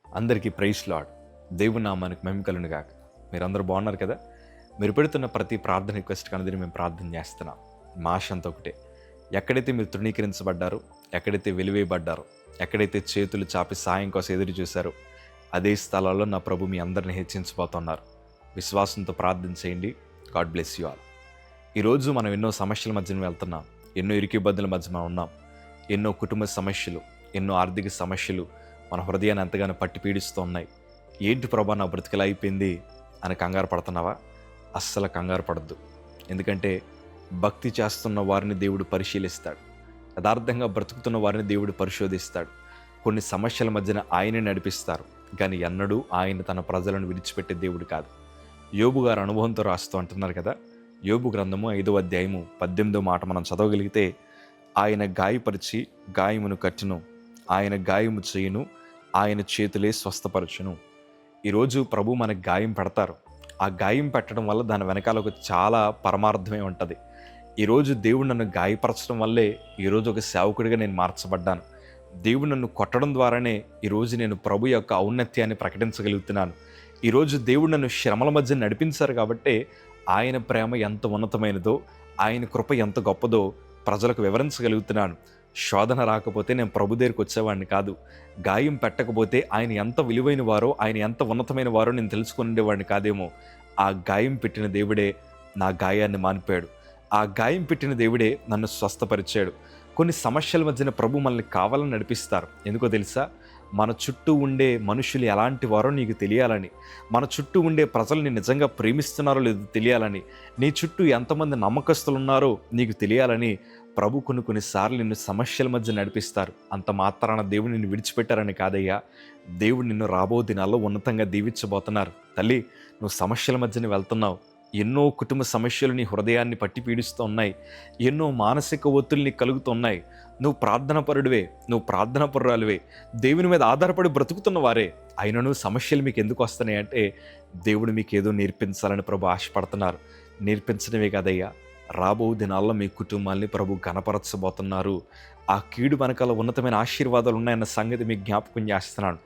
అందరికీ praise lord. దేవుని నామానికి మహిమ కలుగును గాక. మీరందరూ బాగున్నారు కదా? మీరు పెడుతున్న ప్రతి ప్రార్థన రిక్వెస్ట్ కనుదిరి మేము ప్రార్థన చేస్తున్నాం. మా ఆశ అంతా ఒకటే, ఎక్కడైతే మీరు తృణీకరించబడ్డారో, ఎక్కడైతే వెలివేయబడ్డారో, ఎక్కడైతే చేతులు చాపి సాయం కోసం ఎదురు చూశారో, అదే స్థలాల్లో నా ప్రభు మీ అందరిని హెచ్చించబోతున్నారు. విశ్వాసంతో ప్రార్థన చేయండి. God bless you all. ఈరోజు మనం ఎన్నో సమస్యల మధ్యన వెళ్తున్నాం. ఎన్నో ఇరుకు ఇబ్బందుల మధ్య మనం ఉన్నాం. ఎన్నో కుటుంబ సమస్యలు, ఎన్నో ఆర్థిక సమస్యలు మన హృదయాన్ని ఎంతగానో పట్టి పీడిస్తూ ఉన్నాయి. ఏంటి ప్రభా నా బ్రతికలా అయిపోయింది అని కంగారు పడుతున్నావా? అస్సలు కంగారు పడద్దు. ఎందుకంటే భక్తి చేస్తున్న వారిని దేవుడు పరిశీలిస్తాడు. యథార్థంగా బ్రతుకుతున్న వారిని దేవుడు పరిశోధిస్తాడు. కొన్ని సమస్యల మధ్యన ఆయనే నడిపిస్తారు, కానీ ఎన్నడూ ఆయన తన ప్రజలను విడిచిపెట్టే దేవుడు కాదు. యోబు గారు అనుభవంతో రాస్తూ అంటున్నారు కదా. యోబు గ్రంథము 5వ అధ్యాయము 18వ మాట మనం చదవగలిగితే, ఆయన గాయపరిచి గాయమును కట్టును, ఆయన గాయము చేయును, ఆయన చేతులే స్వస్థపరచును. ఈరోజు ప్రభు మనకు గాయం పెడతారు. ఆ గాయం పెట్టడం వల్ల దాని వెనకాల ఒక చాలా పరమార్థమే ఉంటుంది. ఈరోజు దేవుడు నన్ను గాయపరచడం వల్లే ఈరోజు ఒక సేవకుడిగా నేను మార్చబడ్డాను. దేవుడు నన్ను కొట్టడం ద్వారానే ఈరోజు నేను ప్రభు యొక్క ఔన్నత్యాన్ని ప్రకటించగలుగుతున్నాను. ఈరోజు దేవుడు నన్ను శ్రమల మధ్య నడిపించారు కాబట్టే ఆయన ప్రేమ ఎంత ఉన్నతమైనదో, ఆయన కృప ఎంత గొప్పదో ప్రజలకు వివరించగలుగుతున్నాను. శోధన రాకపోతే నేను ప్రభు దగ్గరికి వచ్చేవాడిని కాదు. గాయం పెట్టకపోతే ఆయన ఎంత విలువైన వారో, ఆయన ఎంత ఉన్నతమైన వారో నేను తెలుసుకుని ఉండేవాడిని కాదేమో. ఆ గాయం పెట్టిన దేవుడే నా గాయాన్ని మానిపాడు. ఆ గాయం పెట్టిన దేవుడే నన్ను స్వస్థపరిచాడు. కొన్ని సమస్యల మధ్యన ప్రభు మనల్ని కావాలని నడిపిస్తారు. ఎందుకో తెలుసా? మన చుట్టూ ఉండే మనుషులు ఎలాంటి వారో నీకు తెలియాలని, మన చుట్టూ ఉండే ప్రజల్ని నిజంగా ప్రేమిస్తున్నారో లేదో తెలియాలని, నీ చుట్టూ ఎంతమంది నమ్మకస్తులు ఉన్నారో నీకు తెలియాలని ప్రభు కొన్నిసార్లు నిన్ను సమస్యల మధ్య నడిపిస్తారు. అంత మాత్రాన దేవుడు నిన్ను విడిచిపెట్టారని కాదయ్యా, దేవుడు నిన్ను రాబో దినాల్లో ఉన్నతంగా దీవించబోతున్నారు. తల్లి, నువ్వు సమస్యల మధ్యన వెళ్తున్నావు. ఎన్నో కుటుంబ సమస్యలు నీ హృదయాన్ని పట్టి పీడిస్తూ ఉన్నాయి. ఎన్నో మానసిక ఒత్తిడిని కలుగుతున్నాయి. నువ్వు ప్రార్థనాపరుడివే, నువ్వు ప్రార్థనాపరురాలివే, దేవుని మీద ఆధారపడి బ్రతుకుతున్న వారే. అయినను సమస్యలు మీకు ఎందుకు వస్తున్నాయి అంటే, దేవుడు మీకు ఏదో నేర్పించాలని ప్రభు ఆశపడుతున్నారు. నేర్పించడమే కాదయ్యా, రాబో దినాల్లో మీ కుటుంబాన్ని ప్రభు ఘనపరచబోతున్నారు. ఆ కీడు వెనకాల ఉన్నతమైన ఆశీర్వాదాలు ఉన్నాయన్న సంగతి మీకు జ్ఞాపకం చేస్తున్నాను.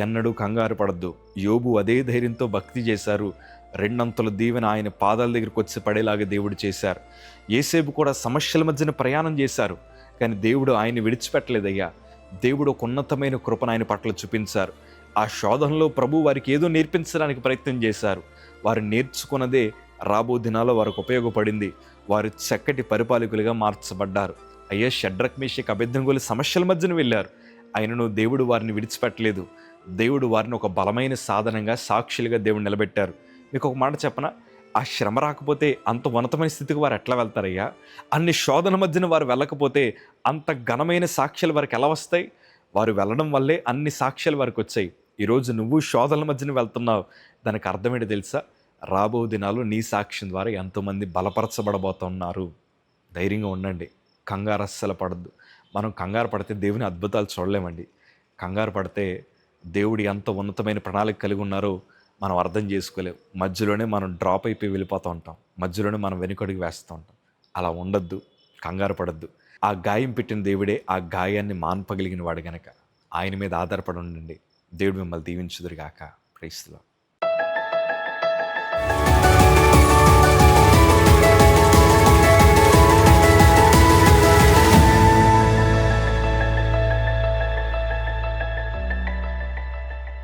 ఎన్నడూ కంగారు పడద్దు. యోబు అదే ధైర్యంతో భక్తి చేశారు. రెండంతల దీవెన ఆయన పాదాల దగ్గరికి వచ్చి పడేలాగా దేవుడు చేశారు. యేసేపు కూడా సమస్యల మధ్యన ప్రయాణం చేశారు, కానీ దేవుడు ఆయన్ని విడిచిపెట్టలేదయ్యా. దేవుడు ఒక ఉన్నతమైన కృపను ఆయన పట్ల చూపించారు. ఆ శోధనలో ప్రభు వారికి ఏదో నేర్పించడానికి ప్రయత్నం చేశారు. వారు నేర్చుకున్నదే రాబో దినాల్లో వారికి ఉపయోగపడింది. వారు చక్కటి పరిపాలకులుగా మార్చబడ్డారు. అయ్యా, షడ్రక్ మేషక్ అబేద్నెగోలు సమస్యల మధ్యన వెళ్ళారు. ఆయనను దేవుడు వారిని విడిచిపెట్టలేదు. దేవుడు వారిని ఒక బలమైన సాధనంగా, సాక్షులుగా దేవుడు నిలబెట్టారు. మీకు ఒక మాట చెప్పనా? ఆ శ్రమ రాకపోతే అంత ఉన్నతమైన స్థితికి వారు ఎట్లా వెళ్తారయ్యా? అన్ని శోధన మధ్యన వారు వెళ్ళకపోతే అంత ఘనమైన సాక్ష్యాలు వారికి ఎలా వస్తాయి? వారు వెళ్ళడం వల్లే అన్ని సాక్ష్యాలు వారికి వచ్చాయి. ఈరోజు నువ్వు శోధనల మధ్యన వెళ్తున్నావు. దానికి అర్థమేంటి తెలుసా? రాబో దినాలు నీ సాక్ష్యం ద్వారా ఎంతోమంది బలపరచబడబోతున్నారు. ధైర్యంగా ఉండండి. కంగారు అస్సలు పడద్దు. మనం కంగారు పడితే దేవుని అద్భుతాలు చూడలేమండి. కంగారు పడితే దేవుడు ఎంత ఉన్నతమైన ప్రణాళిక కలిగి ఉన్నారో మనం అర్థం చేసుకోలేం. మధ్యలోనే మనం డ్రాప్ అయిపోయి వెళ్ళిపోతూ ఉంటాం. మధ్యలోనే మనం వెనుకడుగు వేస్తూ ఉంటాం. అలా ఉండద్దు. కంగారు పడద్దు. ఆ గాయం పెట్టిన దేవుడే ఆ గాయాన్ని మాన్పగలిగిన వాడు గనక ఆయన మీద ఆధారపడి ఉండండి. దేవుడు మిమ్మల్ని దీవించుదురుగాక. Praise the lord.